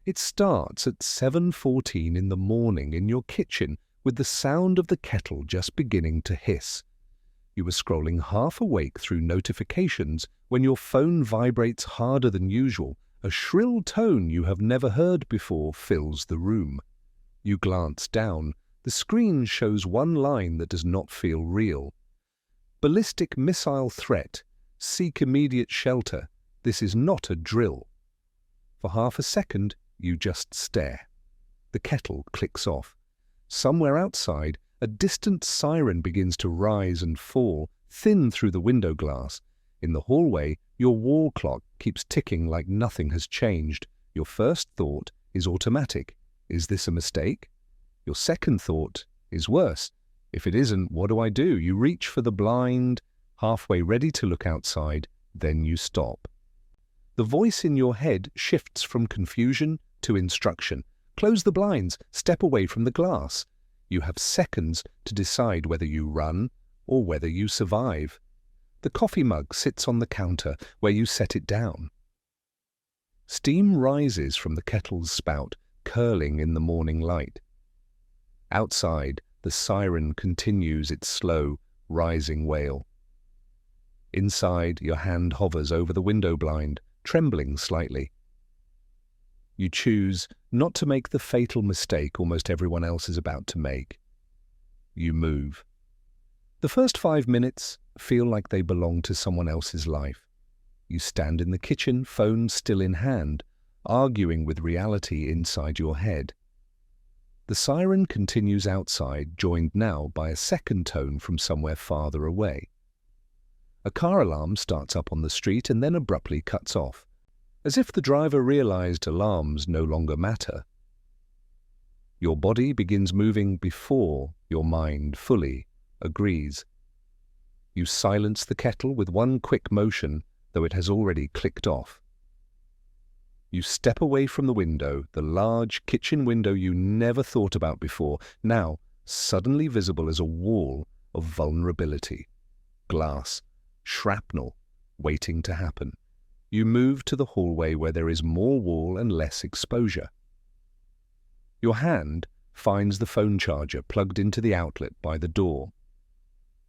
It starts at 7:14 in the morning in your kitchen with the sound of the kettle just beginning to hiss. You were scrolling half awake through notifications when your phone vibrates harder than usual. A shrill tone you have never heard before fills the room. You glance down. The screen shows one line that does not feel real. Ballistic missile threat. Seek immediate shelter. This is not a drill. For half a second, you just stare. The kettle clicks off. Somewhere outside, a distant siren begins to rise and fall, thin through the window glass. In the hallway, your wall clock keeps ticking like nothing has changed. Your first thought is automatic. Is this a mistake? Your second thought is worse. If it isn't, what do I do? You reach for the blind, halfway ready to look outside, then you stop. The voice in your head shifts from confusion to instruction. Close the blinds, step away from the glass. You have seconds to decide whether you run or whether you survive. The coffee mug sits on the counter where you set it down. Steam rises from the kettle's spout, curling in the morning light. Outside, the siren continues its slow, rising wail. Inside, your hand hovers over the window blind, trembling slightly. You choose not to make the fatal mistake almost everyone else is about to make. You move. The first 5 minutes feel like they belong to someone else's life. You stand in the kitchen, phone still in hand, arguing with reality inside your head. The siren continues outside, joined now by a second tone from somewhere farther away. A car alarm starts up on the street and then abruptly cuts off, as if the driver realized alarms no longer matter. Your body begins moving before your mind fully agrees. You silence the kettle with one quick motion, though it has already clicked off. You step away from the window, the large kitchen window you never thought about before, now suddenly visible as a wall of vulnerability. Glass, shrapnel, waiting to happen. You move to the hallway where there is more wall and less exposure. Your hand finds the phone charger plugged into the outlet by the door.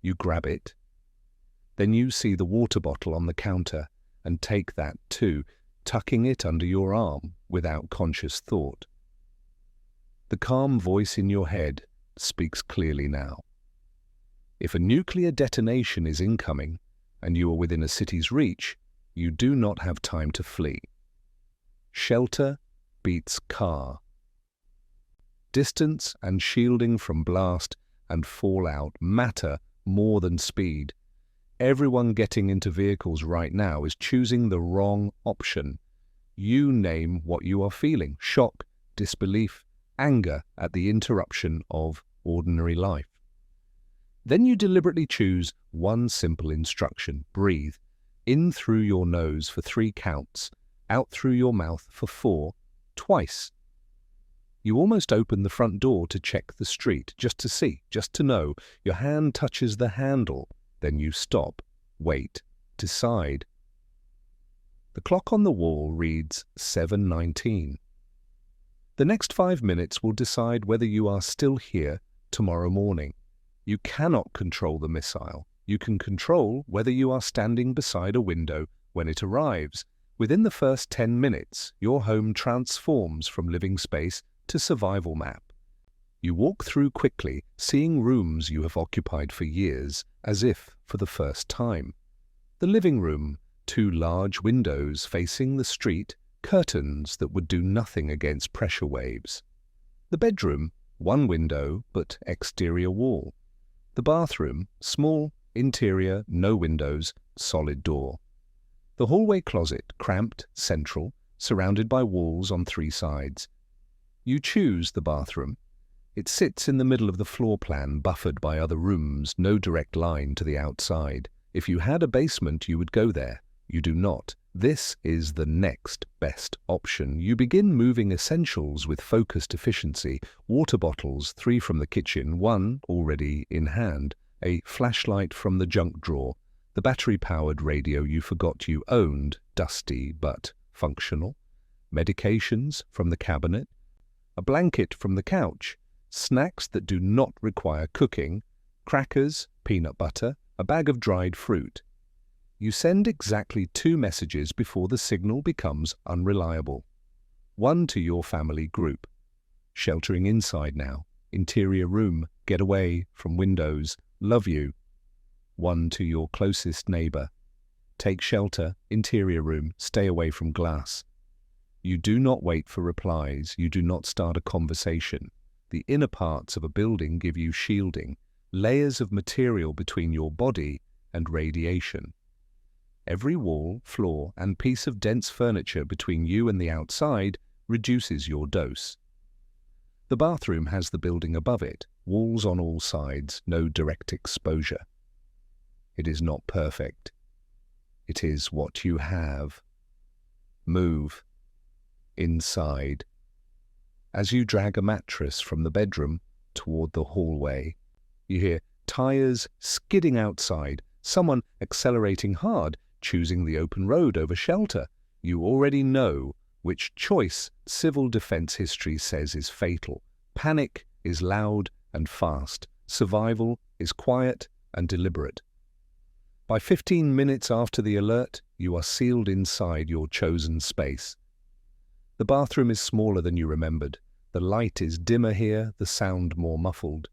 You grab it. Then you see the water bottle on the counter and take that too, tucking it under your arm without conscious thought. The calm voice in your head speaks clearly now. If a nuclear detonation is incoming and you are within a city's reach, you do not have time to flee. Shelter beats car. Distance and shielding from blast and fallout matter more than speed. Everyone getting into vehicles right now is choosing the wrong option. You name what you are feeling: shock, disbelief, anger at the interruption of ordinary life. Then you deliberately choose one simple instruction: breathe. In through your nose for 3 counts, out through your mouth for 4, twice. You almost open the front door to check the street, just to see, just to know. Your hand touches the handle. Then you stop, wait, decide. The clock on the wall reads 7:19. The next 5 minutes will decide whether you are still here tomorrow morning. You cannot control the missile. You can control whether you are standing beside a window when it arrives. Within the first 10 minutes, your home transforms from living space to survival map. You walk through quickly, seeing rooms you have occupied for years, as if for the first time. The living room, 2 large windows facing the street, curtains that would do nothing against pressure waves. The bedroom, 1 window but exterior wall. The bathroom, small, interior, no windows, solid door. The hallway closet, cramped, central, surrounded by walls on 3 sides. You choose the bathroom. It sits in the middle of the floor plan, buffered by other rooms, no direct line to the outside. If you had a basement, you would go there. You do not. This is the next best option. You begin moving essentials with focused efficiency. Water bottles, 3 from the kitchen, 1 already in hand. A flashlight from the junk drawer. The battery-powered radio you forgot you owned, dusty but functional. medications from the cabinet, a blanket from the couch, snacks that do not require cooking, crackers, peanut butter, a bag of dried fruit. You send exactly 2 messages before the signal becomes unreliable. One to your family group. Sheltering inside now. Interior room. Get away from windows. Love you. One to your closest neighbor. Take shelter. Interior room. Stay away from glass. You do not wait for replies. You do not start a conversation. The inner parts of a building give you shielding, layers of material between your body and radiation. Every wall, floor, and piece of dense furniture between you and the outside reduces your dose. The bathroom has the building above it, walls on all sides, no direct exposure. It is not perfect. It is what you have. Move. Inside. As you drag a mattress from the bedroom toward the hallway, you hear tires skidding outside, someone accelerating hard, choosing the open road over shelter. You already know which choice civil defense history says is fatal. Panic is loud and fast. Survival is quiet and deliberate. By 15 minutes after the alert, you are sealed inside your chosen space. The bathroom is smaller than you remembered. The light is dimmer here, the sound more muffled.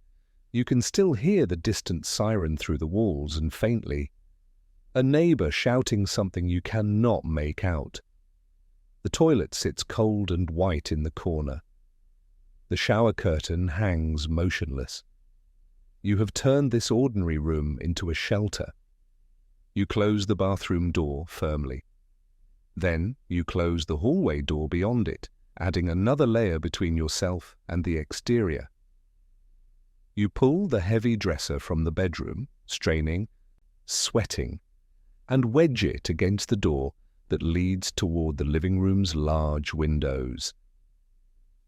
You can still hear the distant siren through the walls and faintly. A neighbor shouting something you cannot make out. The toilet sits cold and white in the corner. The shower curtain hangs motionless. You have turned this ordinary room into a shelter. You close the bathroom door firmly. Then you close the hallway door beyond it, adding another layer between yourself and the exterior. You pull the heavy dresser from the bedroom, straining, sweating, and wedge it against the door that leads toward the living room's large windows.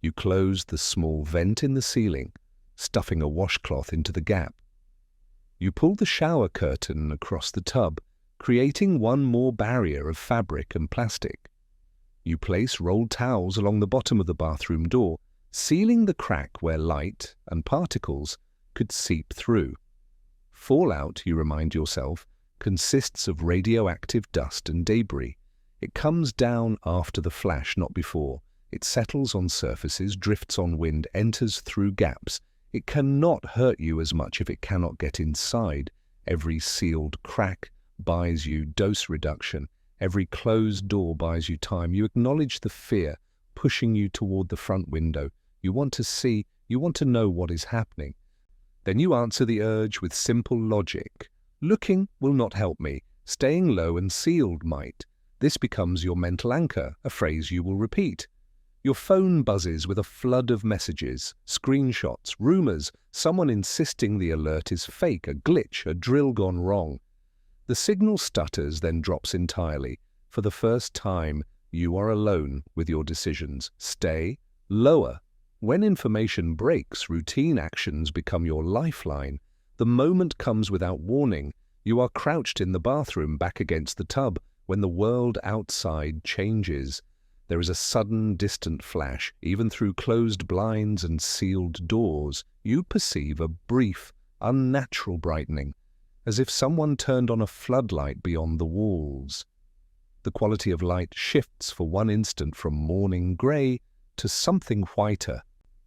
You close the small vent in the ceiling, stuffing a washcloth into the gap. You pull the shower curtain across the tub, creating one more barrier of fabric and plastic. You place rolled towels along the bottom of the bathroom door, sealing the crack where light and particles could seep through. Fallout, you remind yourself, consists of radioactive dust and debris. It comes down after the flash, not before. It settles on surfaces, drifts on wind, enters through gaps. It cannot hurt you as much if it cannot get inside. Every sealed crack buys you dose reduction. Every closed door buys you time. You acknowledge the fear pushing you toward the front window. You want to see, you want to know what is happening. Then you answer the urge with simple logic. Looking will not help me. Staying low and sealed might. This becomes your mental anchor, a phrase you will repeat. Your phone buzzes with a flood of messages, screenshots, rumors, someone insisting the alert is fake, a glitch, a drill gone wrong. The signal stutters, then drops entirely. For the first time, you are alone with your decisions. Stay, lower. When information breaks, routine actions become your lifeline. The moment comes without warning. You are crouched in the bathroom, back against the tub, when the world outside changes. There is a sudden, distant flash. Even through closed blinds and sealed doors, you perceive a brief, unnatural brightening, as if someone turned on a floodlight beyond the walls. The quality of light shifts for one instant from morning grey to something whiter,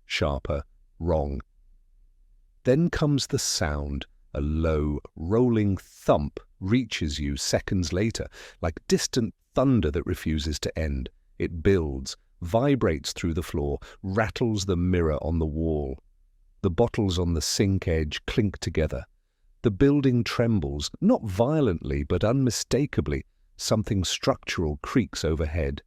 sharper, wrong. Then comes the sound. A low, rolling thump reaches you seconds later, like distant thunder that refuses to end. It builds, vibrates through the floor, rattles the mirror on the wall. The bottles on the sink edge clink together. The building trembles, not violently but unmistakably. Something structural creaks overhead.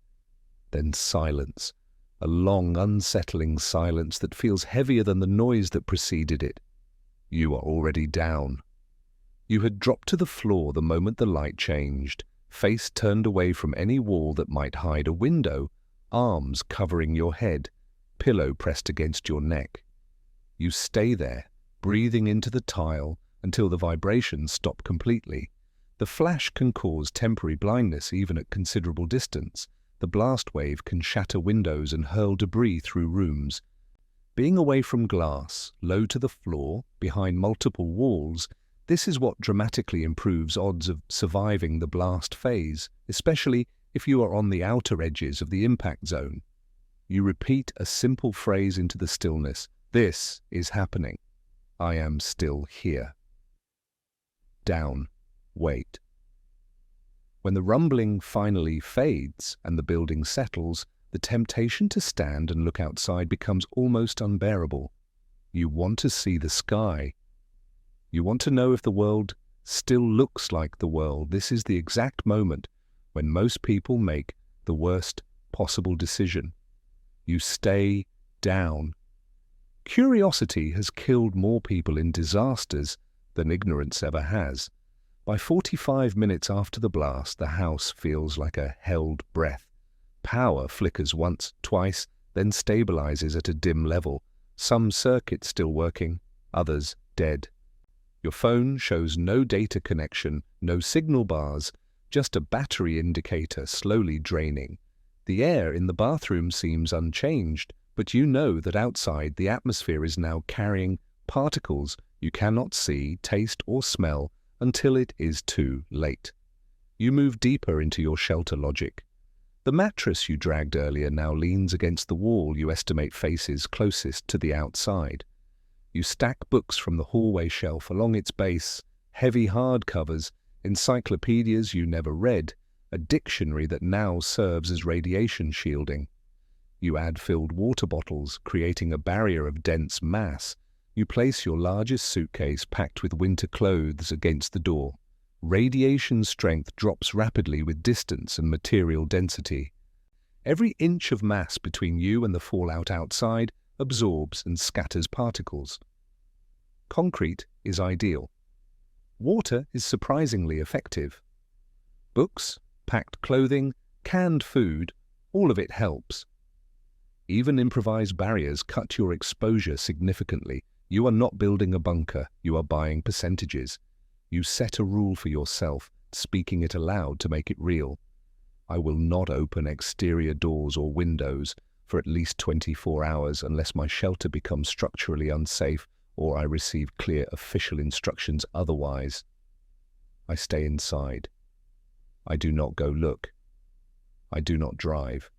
Then silence, a long, unsettling silence that feels heavier than the noise that preceded it. You are already down. You had dropped to the floor the moment the light changed, face turned away from any wall that might hide a window, arms covering your head, pillow pressed against your neck. You stay there, breathing into the tile until the vibrations stop completely. The flash can cause temporary blindness even at considerable distance, The blast wave can shatter windows and hurl debris through rooms. Being away from glass, low to the floor, behind multiple walls, this is what dramatically improves odds of surviving the blast phase, especially if you are on the outer edges of the impact zone. You repeat a simple phrase into the stillness. This is happening. I am still here. Down. Wait. When the rumbling finally fades and the building settles, the temptation to stand and look outside becomes almost unbearable. You want to see the sky. You want to know if the world still looks like the world. This is the exact moment when most people make the worst possible decision. You stay down. Curiosity has killed more people in disasters than ignorance ever has. By 45 minutes after the blast, the house feels like a held breath. Power flickers once, twice, then stabilizes at a dim level. Some circuits still working, others dead. Your phone shows no data connection, no signal bars, just a battery indicator slowly draining. The air in the bathroom seems unchanged, but you know that outside the atmosphere is now carrying particles you cannot see, taste, or smell until it is too late. You move deeper into your shelter logic. The mattress you dragged earlier now leans against the wall you estimate faces closest to the outside. You stack books from the hallway shelf along its base, heavy hardcovers, encyclopedias you never read, a dictionary that now serves as radiation shielding. You add filled water bottles, creating a barrier of dense mass. You place your largest suitcase packed with winter clothes against the door. Radiation strength drops rapidly with distance and material density. Every inch of mass between you and the fallout outside absorbs and scatters particles. Concrete is ideal. Water is surprisingly effective. Books, packed clothing, canned food, all of it helps. Even improvised barriers cut your exposure significantly. You are not building a bunker, you are buying percentages. You set a rule for yourself, speaking it aloud to make it real. I will not open exterior doors or windows for at least 24 hours unless my shelter becomes structurally unsafe or I receive clear official instructions otherwise. I stay inside. I do not go look. I do not drive.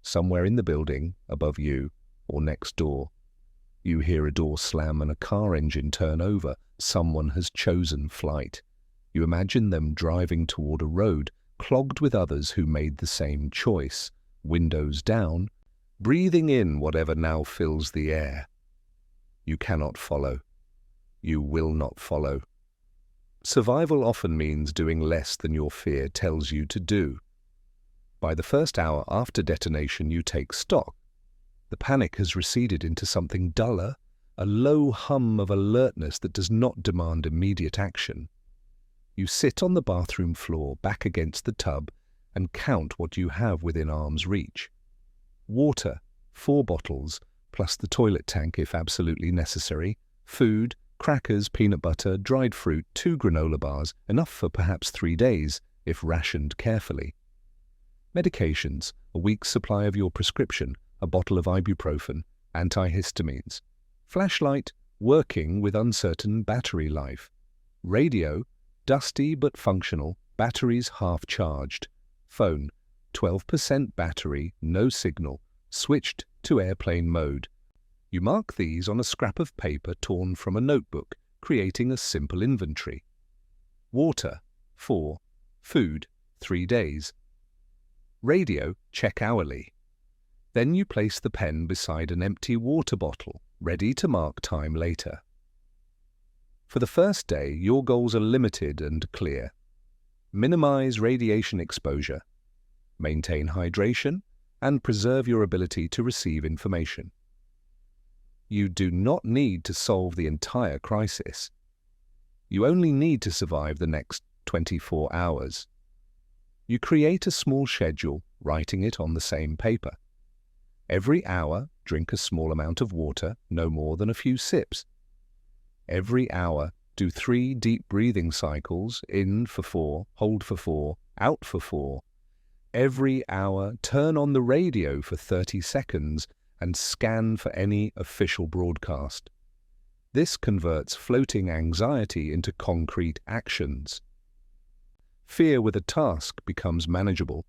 Somewhere in the building, above you, or next door, you hear a door slam and a car engine turn over. Someone has chosen flight. You imagine them driving toward a road, clogged with others who made the same choice, windows down, breathing in whatever now fills the air. You cannot follow. You will not follow. Survival often means doing less than your fear tells you to do. By the first hour after detonation, you take stock. The panic has receded into something duller, a low hum of alertness that does not demand immediate action. You sit on the bathroom floor, back against the tub, and count what you have within arm's reach. Water, 4 bottles, plus the toilet tank if absolutely necessary. Food, crackers, peanut butter, dried fruit, 2 granola bars, enough for perhaps 3 days, if rationed carefully. Medications, a week's supply of your prescription, a bottle of ibuprofen, antihistamines. Flashlight, working with uncertain battery life. Radio, dusty but functional, batteries half charged. Phone, 12% battery, no signal, switched to airplane mode. You mark these on a scrap of paper torn from a notebook, creating a simple inventory. Water, 4. Food, 3 days. Radio, check hourly. Then you place the pen beside an empty water bottle, ready to mark time later. For the first day, your goals are limited and clear. Minimize radiation exposure, maintain hydration, and preserve your ability to receive information. You do not need to solve the entire crisis. You only need to survive the next 24 hours. You create a small schedule, writing it on the same paper. Every hour, drink a small amount of water, no more than a few sips. Every hour, do 3 deep breathing cycles, in for 4, hold for 4, out for 4. Every hour, turn on the radio for 30 seconds and scan for any official broadcast. This converts floating anxiety into concrete actions. Fear with a task becomes manageable.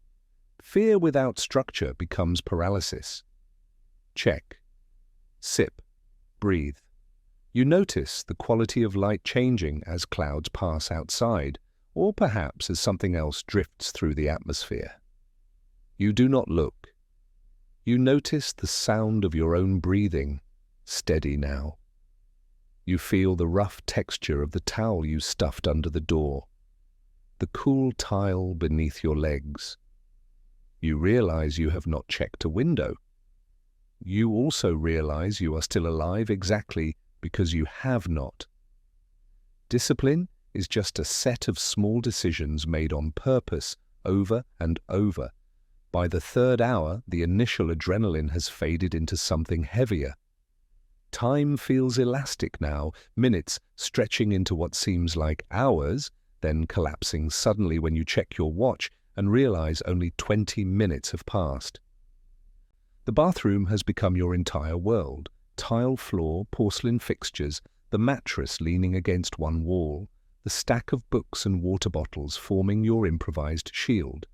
Fear without structure becomes paralysis. Check. Sip. Breathe. You notice the quality of light changing as clouds pass outside, or perhaps as something else drifts through the atmosphere. You do not look. You notice the sound of your own breathing, steady now. You feel the rough texture of the towel you stuffed under the door, the cool tile beneath your legs. You realize you have not checked a window. You also realize you are still alive exactly because you have not. Discipline is just a set of small decisions made on purpose over and over. By the third hour, the initial adrenaline has faded into something heavier. Time feels elastic now, minutes stretching into what seems like hours, then collapsing suddenly when you check your watch and realize only 20 minutes have passed. The bathroom has become your entire world. Tile floor, porcelain fixtures, the mattress leaning against one wall, the stack of books and water bottles forming your improvised shield.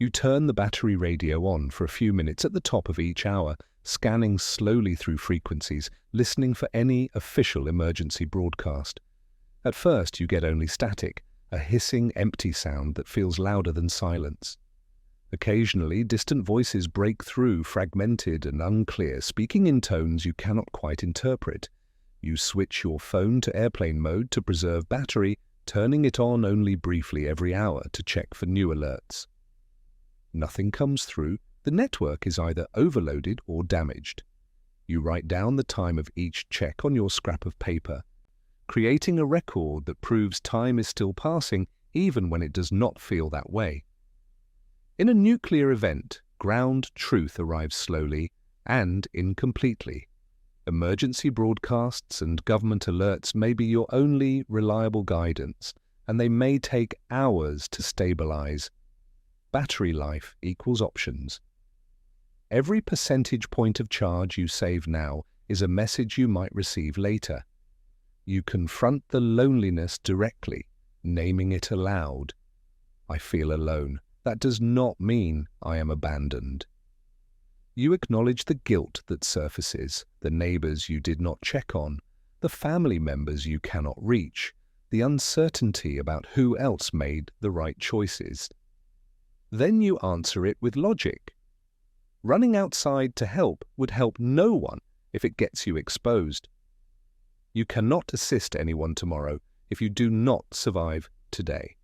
You turn the battery radio on for a few minutes at the top of each hour, scanning slowly through frequencies, listening for any official emergency broadcast. At first you get only static, a hissing, empty sound that feels louder than silence. Occasionally, distant voices break through, fragmented and unclear, speaking in tones you cannot quite interpret. You switch your phone to airplane mode to preserve battery, turning it on only briefly every hour to check for new alerts. Nothing comes through. The network is either overloaded or damaged. You write down the time of each check on your scrap of paper, creating a record that proves time is still passing even when it does not feel that way. In a nuclear event, ground truth arrives slowly and incompletely. Emergency broadcasts and government alerts may be your only reliable guidance, and they may take hours to stabilize. Battery life equals options. Every percentage point of charge you save now is a message you might receive later. You confront the loneliness directly, naming it aloud. I feel alone. That does not mean I am abandoned. You acknowledge the guilt that surfaces, the neighbors you did not check on, the family members you cannot reach, the uncertainty about who else made the right choices. Then you answer it with logic. Running outside to help would help no one if it gets you exposed. You cannot assist anyone tomorrow if you do not survive today.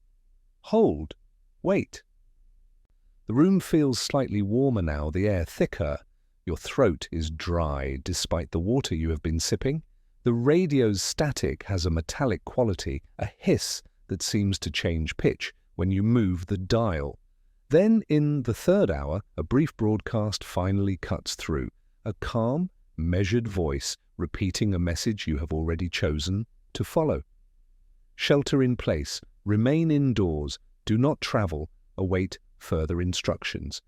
Hold. Wait. The room feels slightly warmer now, the air thicker. Your throat is dry despite the water you have been sipping. The radio's static has a metallic quality, a hiss that seems to change pitch when you move the dial. Then, in the third hour, a brief broadcast finally cuts through, a calm, measured voice repeating a message you have already chosen to follow. Shelter in place, remain indoors, do not travel, await further instructions.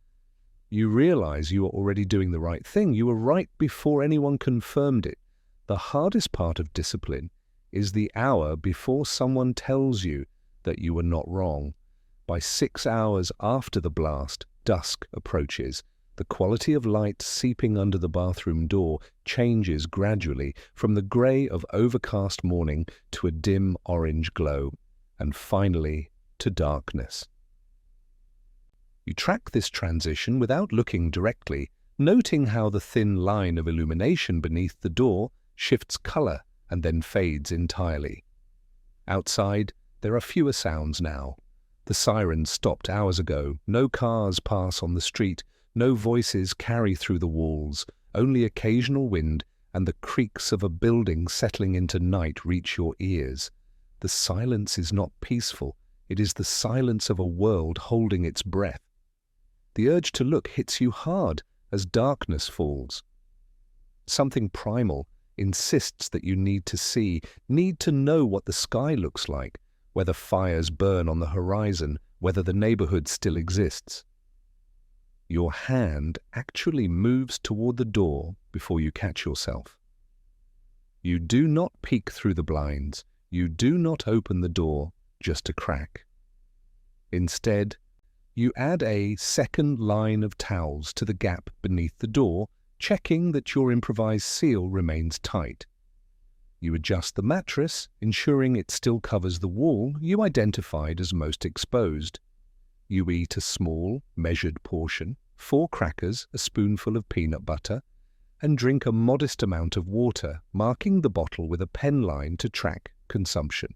You realize you are already doing the right thing. You were right before anyone confirmed it. The hardest part of discipline is the hour before someone tells you that you were not wrong. By 6 hours after the blast, dusk approaches. The quality of light seeping under the bathroom door changes gradually from the grey of overcast morning to a dim orange glow, and finally to darkness. You track this transition without looking directly, noting how the thin line of illumination beneath the door shifts color and then fades entirely. Outside, there are fewer sounds now. The sirens stopped hours ago. No cars pass on the street. No voices carry through the walls. Only occasional wind and the creaks of a building settling into night reach your ears. The silence is not peaceful. It is the silence of a world holding its breath. The urge to look hits you hard as darkness falls. Something primal insists that you need to see, need to know what the sky looks like, whether fires burn on the horizon, whether the neighborhood still exists. Your hand actually moves toward the door before you catch yourself. You do not peek through the blinds. You do not open the door just to crack. Instead, you add a second line of towels to the gap beneath the door, checking that your improvised seal remains tight. You adjust the mattress, ensuring it still covers the wall you identified as most exposed. You eat a small, measured portion, 4 crackers, a spoonful of peanut butter, and drink a modest amount of water, marking the bottle with a pen line to track consumption.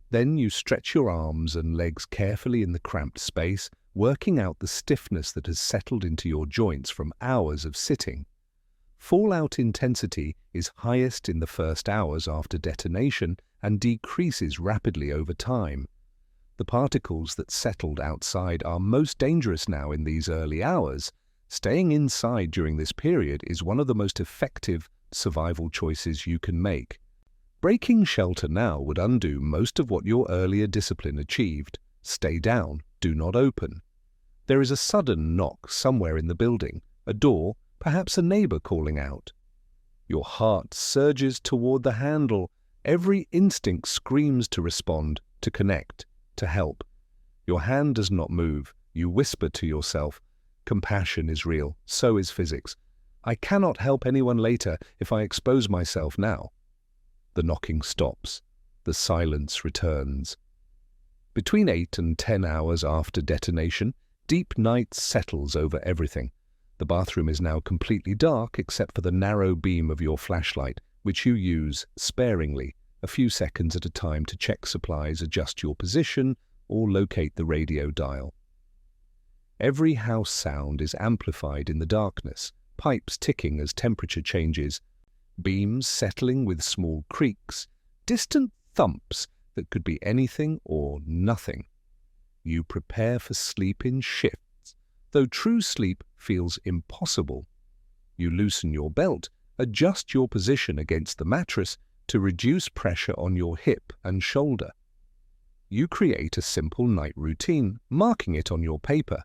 Then you stretch your arms and legs carefully in the cramped space, working out the stiffness that has settled into your joints from hours of sitting. Fallout intensity is highest in the first hours after detonation and decreases rapidly over time. The particles that settled outside are most dangerous now in these early hours. Staying inside during this period is one of the most effective survival choices you can make. Breaking shelter now would undo most of what your earlier discipline achieved. Stay down, do not open. There is a sudden knock somewhere in the building, a door, perhaps a neighbor calling out. Your heart surges toward the handle. Every instinct screams to respond, to connect, to help. Your hand does not move. You whisper to yourself, compassion is real, so is physics. I cannot help anyone later if I expose myself now. The knocking stops. The silence returns. Between 8 and 10 hours after detonation, deep night settles over everything. The bathroom is now completely dark except for the narrow beam of your flashlight, which you use sparingly, a few seconds at a time to check supplies, adjust your position, or locate the radio dial. Every house sound is amplified in the darkness, pipes ticking as temperature changes, beams settling with small creaks, distant thumps that could be anything or nothing. You prepare for sleep in shifts, though true sleep feels impossible. You loosen your belt, adjust your position against the mattress to reduce pressure on your hip and shoulder. You create a simple night routine, marking it on your paper.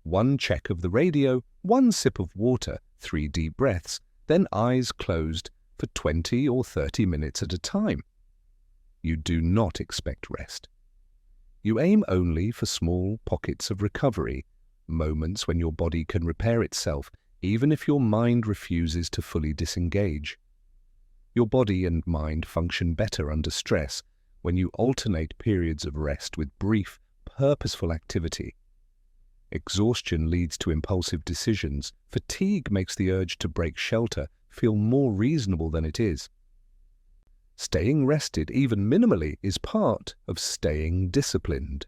1 check of the radio, 1 sip of water, 3 deep breaths, then eyes closed for 20 or 30 minutes at a time. You do not expect rest. You aim only for small pockets of recovery, moments when your body can repair itself, even if your mind refuses to fully disengage. Your body and mind function better under stress when you alternate periods of rest with brief, purposeful activity. Exhaustion leads to impulsive decisions. Fatigue makes the urge to break shelter feel more reasonable than it is. Staying rested, even minimally, is part of staying disciplined.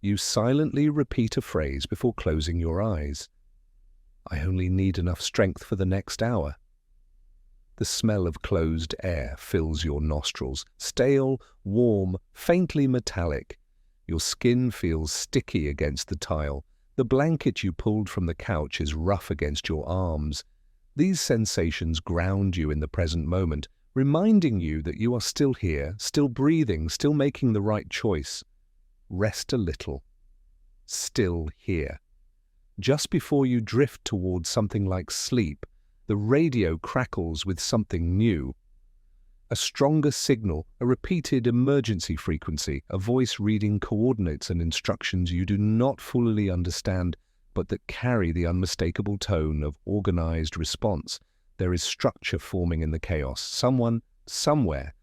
You silently repeat a phrase before closing your eyes. I only need enough strength for the next hour. The smell of closed air fills your nostrils, stale, warm, faintly metallic. Your skin feels sticky against the tile. The blanket you pulled from the couch is rough against your arms. These sensations ground you in the present moment, reminding you that you are still here, still breathing, still making the right choice. Rest a little. Still here. Just before you drift towards something like sleep, the radio crackles with something new. A stronger signal, a repeated emergency frequency, a voice reading coordinates and instructions you do not fully understand, but that carry the unmistakable tone of organized response. There is structure forming in the chaos. Someone, somewhere,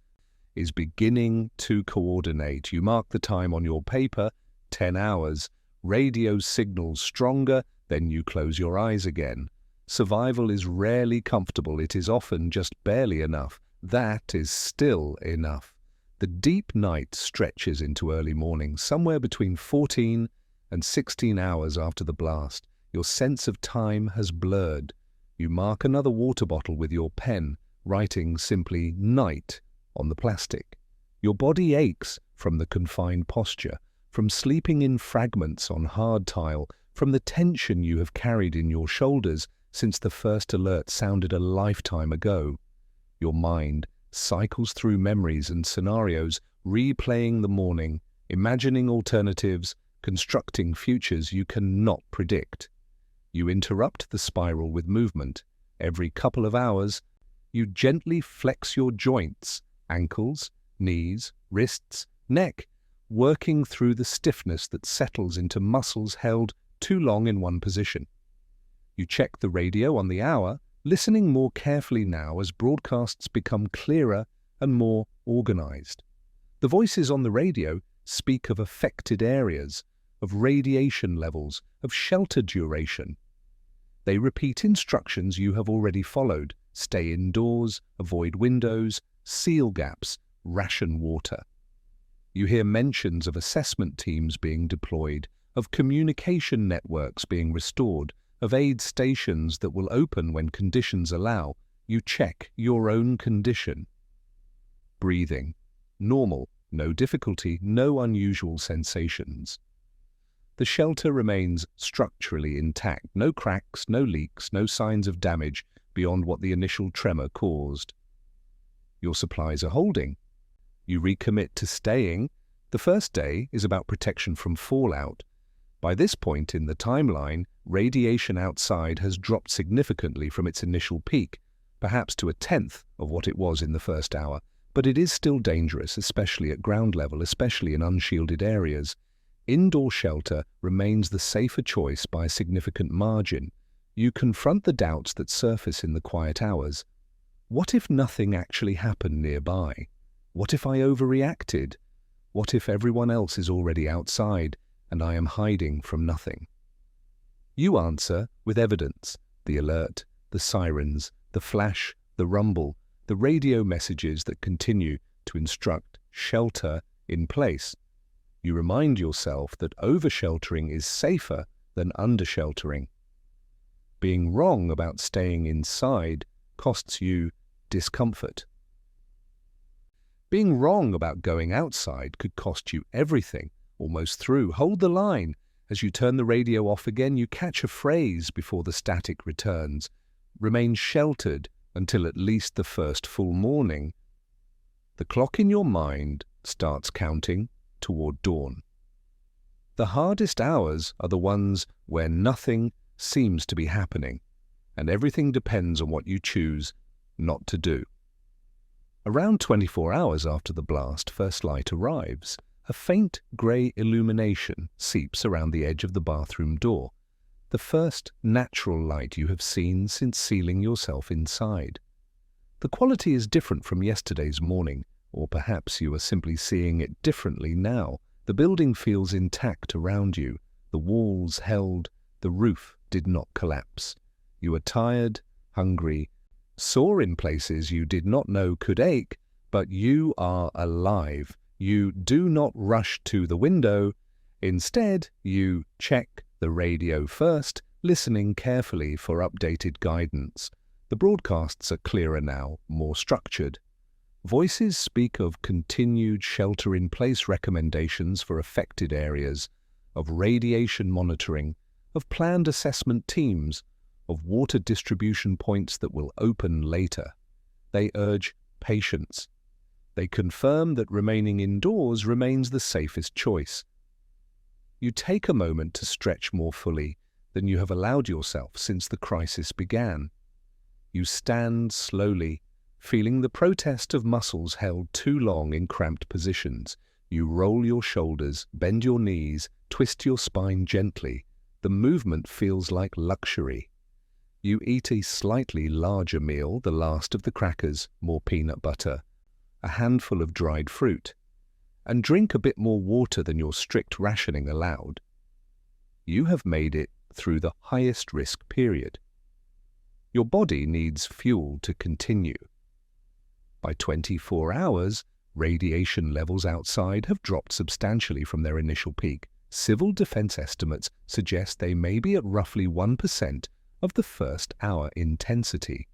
is beginning to coordinate. You mark the time on your paper, 10 hours. Radio signals stronger, then you close your eyes again. Survival is rarely comfortable. It is often just barely enough. That is still enough. The deep night stretches into early morning, somewhere between 14 and 16 hours after the blast. Your sense of time has blurred. You mark another water bottle with your pen, writing simply "night" on the plastic. Your body aches from the confined posture, from sleeping in fragments on hard tile, from the tension you have carried in your shoulders since the first alert sounded a lifetime ago. Your mind cycles through memories and scenarios, replaying the morning, imagining alternatives, constructing futures you cannot predict. You interrupt the spiral with movement. Every couple of hours, you gently flex your joints, ankles, knees, wrists, neck, working through the stiffness that settles into muscles held too long in one position. You check the radio on the hour, listening more carefully now as broadcasts become clearer and more organized. The voices on the radio speak of affected areas, of radiation levels, of shelter duration. They repeat instructions you have already followed: stay indoors, avoid windows, seal gaps, ration water. You hear mentions of assessment teams being deployed, of communication networks being restored, of aid stations that will open when conditions allow. You check your own condition. Breathing. Normal, no difficulty, no unusual sensations. The shelter remains structurally intact, no cracks, no leaks, no signs of damage beyond what the initial tremor caused. Your supplies are holding. You recommit to staying. The first day is about protection from fallout. By this point in the timeline, radiation outside has dropped significantly from its initial peak, perhaps to a tenth of what it was in the first hour, but it is still dangerous, especially at ground level, especially in unshielded areas. Indoor shelter remains the safer choice by a significant margin. You confront the doubts that surface in the quiet hours. What if nothing actually happened nearby? What if I overreacted? What if everyone else is already outside and I am hiding from nothing? You answer with evidence: the alert, the sirens, the flash, the rumble, the radio messages that continue to instruct shelter in place. You remind yourself that over-sheltering is safer than under-sheltering. Being wrong about staying inside costs you discomfort. Being wrong about going outside could cost you everything, almost through. Hold the line. As you turn the radio off again, you catch a phrase before the static returns. Remain sheltered until at least the first full morning. The clock in your mind starts counting toward dawn. The hardest hours are the ones where nothing seems to be happening, and everything depends on what you choose not to do. Around 24 hours after the blast, first light arrives. A faint grey illumination seeps around the edge of the bathroom door, the first natural light you have seen since sealing yourself inside. The quality is different from yesterday's morning, or perhaps you are simply seeing it differently now. The building feels intact around you, the walls held, the roof did not collapse. You are tired, hungry, sore in places you did not know could ache, but you are alive. You do not rush to the window. Instead, you check the radio first, listening carefully for updated guidance. The broadcasts are clearer now, more structured. Voices speak of continued shelter-in-place recommendations for affected areas, of radiation monitoring, of planned assessment teams, of water distribution points that will open later. They urge patience. They confirm that remaining indoors remains the safest choice. You take a moment to stretch more fully than you have allowed yourself since the crisis began. You stand slowly, feeling the protest of muscles held too long in cramped positions. You roll your shoulders, bend your knees, twist your spine gently. The movement feels like luxury. You eat a slightly larger meal, the last of the crackers, more peanut butter, a handful of dried fruit, and drink a bit more water than your strict rationing allowed. You have made it through the highest risk period. Your body needs fuel to continue. By 24 hours, radiation levels outside have dropped substantially from their initial peak. Civil defense estimates suggest they may be at roughly 1% of the first hour intensity.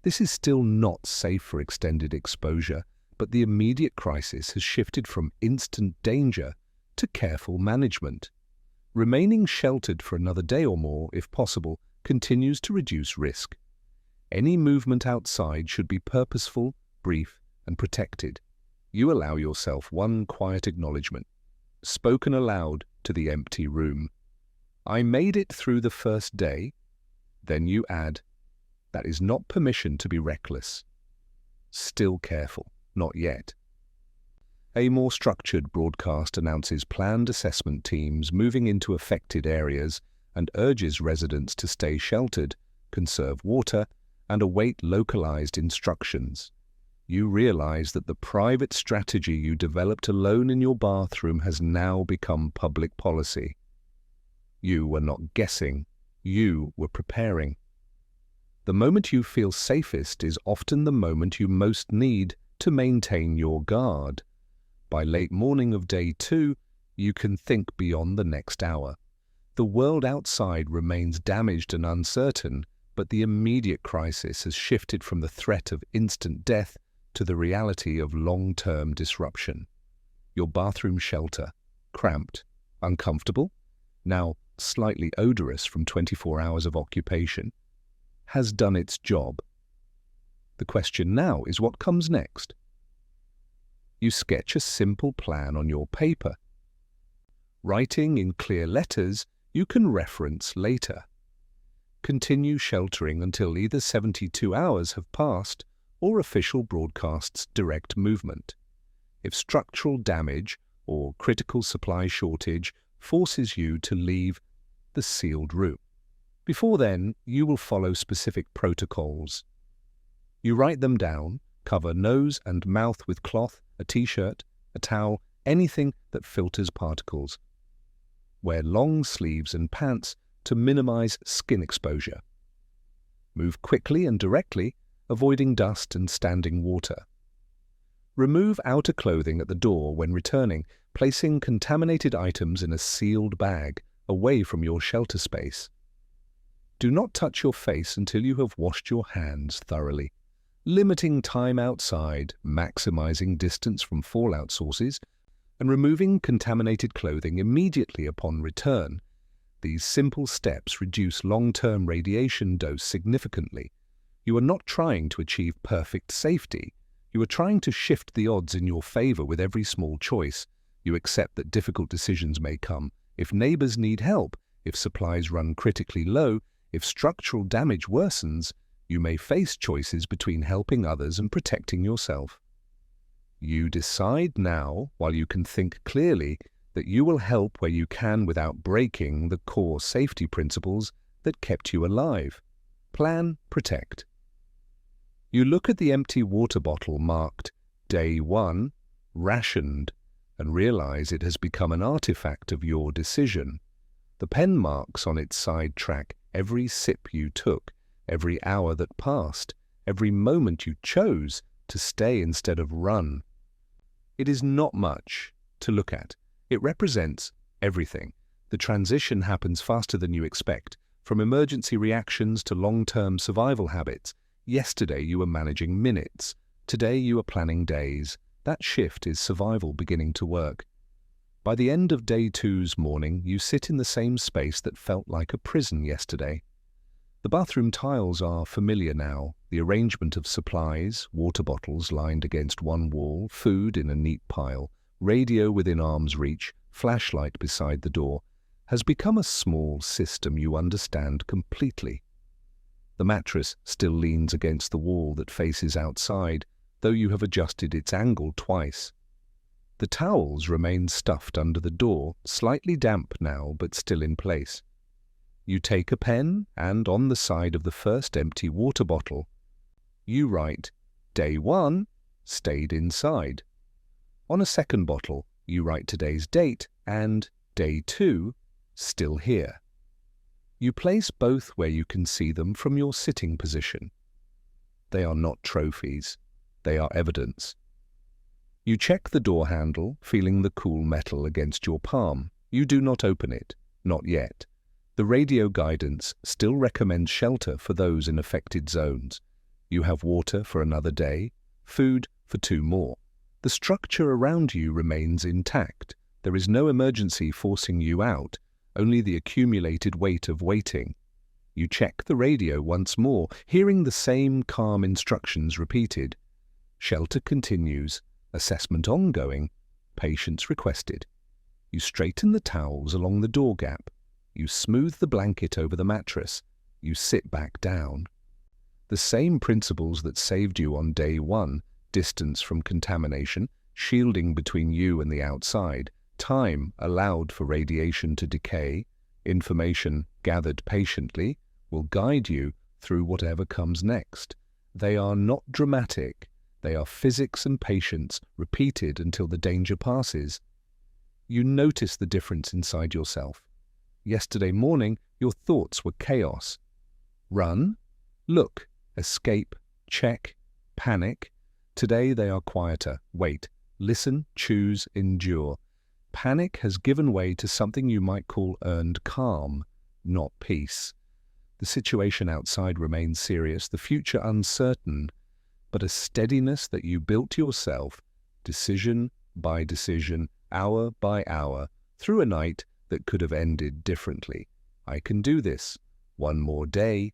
This is still not safe for extended exposure, but the immediate crisis has shifted from instant danger to careful management. Remaining sheltered for another day or more, if possible, continues to reduce risk. Any movement outside should be purposeful, brief, and protected. You allow yourself one quiet acknowledgement, spoken aloud to the empty room. I made it through the first day. Then you add, that is not permission to be reckless. Still careful, not yet. A more structured broadcast announces planned assessment teams moving into affected areas and urges residents to stay sheltered, conserve water, and await localized instructions. You realize that the private strategy you developed alone in your bathroom has now become public policy. You were not guessing, you were preparing. The moment you feel safest is often the moment you most need to maintain your guard. By late morning of day 2, you can think beyond the next hour. The world outside remains damaged and uncertain, but the immediate crisis has shifted from the threat of instant death to the reality of long-term disruption. Your bathroom shelter, cramped, uncomfortable, now slightly odorous from 24 hours of occupation, has done its job. The question now is what comes next. You sketch a simple plan on your paper. Writing in clear letters you can reference later. Continue sheltering until either 72 hours have passed or official broadcasts direct movement. If structural damage or critical supply shortage forces you to leave the sealed room. Before then, you will follow specific protocols. You write them down, cover nose and mouth with cloth, a t-shirt, a towel, anything that filters particles. Wear long sleeves and pants to minimize skin exposure. Move quickly and directly, avoiding dust and standing water. Remove outer clothing at the door when returning, placing contaminated items in a sealed bag away from your shelter space. Do not touch your face until you have washed your hands thoroughly, limiting time outside, maximizing distance from fallout sources, and removing contaminated clothing immediately upon return. These simple steps reduce long-term radiation dose significantly. You are not trying to achieve perfect safety. You are trying to shift the odds in your favor with every small choice. You accept that difficult decisions may come. If neighbors need help, if supplies run critically low, if structural damage worsens, you may face choices between helping others and protecting yourself. You decide now, while you can think clearly, that you will help where you can without breaking the core safety principles that kept you alive. Plan, protect. You look at the empty water bottle marked Day 1, rationed, and realize it has become an artifact of your decision. The pen marks on its side track every sip you took, every hour that passed, every moment you chose to stay instead of run. It is not much to look at. It represents everything. The transition happens faster than you expect, from emergency reactions to long-term survival habits. Yesterday you were managing minutes. Today you are planning days. That shift is survival beginning to work. By the end of day 2's morning, you sit in the same space that felt like a prison yesterday. The bathroom tiles are familiar now. The arrangement of supplies, water bottles lined against one wall, food in a neat pile, radio within arm's reach, flashlight beside the door, has become a small system you understand completely. The mattress still leans against the wall that faces outside, though you have adjusted its angle twice. The towels remain stuffed under the door, slightly damp now but still in place. You take a pen and, on the side of the first empty water bottle, you write, Day 1, stayed inside. On a second bottle, you write today's date and Day 2, still here. You place both where you can see them from your sitting position. They are not trophies. They are evidence. You check the door handle, feeling the cool metal against your palm. You do not open it. Not yet. The radio guidance still recommends shelter for those in affected zones. You have water for another day, food for 2 more. The structure around you remains intact. There is no emergency forcing you out, only the accumulated weight of waiting. You check the radio once more, hearing the same calm instructions repeated. Shelter continues, assessment ongoing, patience requested. You straighten the towels along the door gap. You smooth the blanket over the mattress. You sit back down. The same principles that saved you on day one, distance from contamination, shielding between you and the outside, time allowed for radiation to decay, information gathered patiently, will guide you through whatever comes next. They are not dramatic. They are physics and patience repeated until the danger passes. You notice the difference inside yourself. Yesterday morning, your thoughts were chaos. Run, look, escape, check, panic. Today they are quieter. Wait, listen, choose, endure. Panic has given way to something you might call earned calm, not peace. The situation outside remains serious, the future uncertain, but a steadiness that you built yourself, decision by decision, hour by hour, through a night that could have ended differently. I can do this. One more day.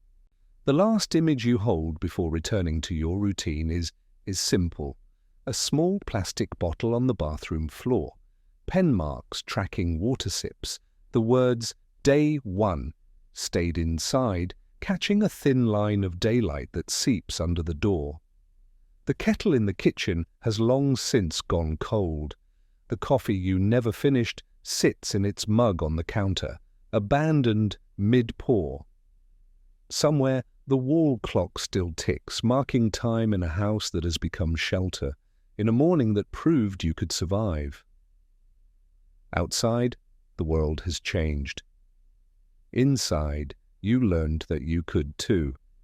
The last image you hold before returning to your routine is simple. A small plastic bottle on the bathroom floor. Pen marks tracking water sips. The words, Day 1, stayed inside, catching a thin line of daylight that seeps under the door. The kettle in the kitchen has long since gone cold. The coffee you never finished sits in its mug on the counter, abandoned mid-pour. Somewhere, the wall clock still ticks, marking time in a house that has become shelter, in a morning that proved you could survive. Outside, the world has changed. Inside, you learned that you could too.